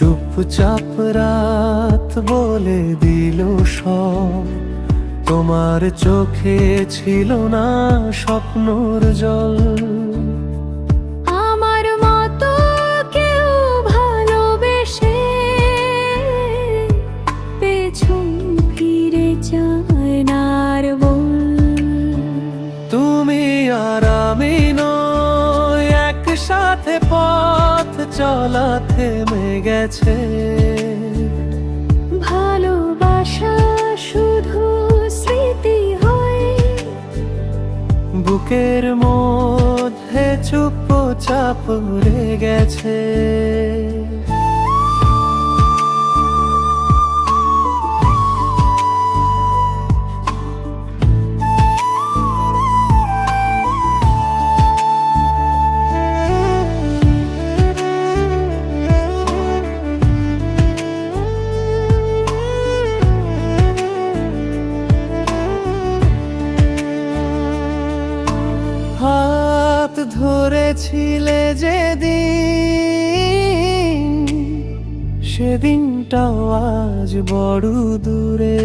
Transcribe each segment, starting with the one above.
চুপচাপ রাত বলে দিল সব, তোমার চোখে ছিল না স্বপ্নর জল। আমার মতো কেউ ভালোবেসে পেছন ফিরে যায় না আর বল। তুমি আর আমি নই, একসাথে পথ চলা থেমে গেছে। ভালোবাসা শুধু স্মৃতি হয়, বুকের মধ্যে চুপচাপ পড়ে গেছে। হাত ধরেছিলে যেদিন, সেদিনটাও আজ বড় দূরে।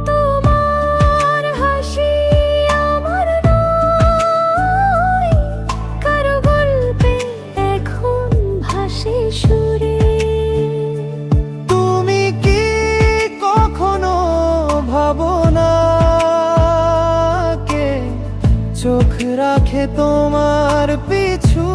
তোমার হাসি আমার নয়, কারো গল্পে এখন ভাসে সুরে। তুমি কি কখনো ভাবো না, কে চোখ রাখে তোমার পিছু?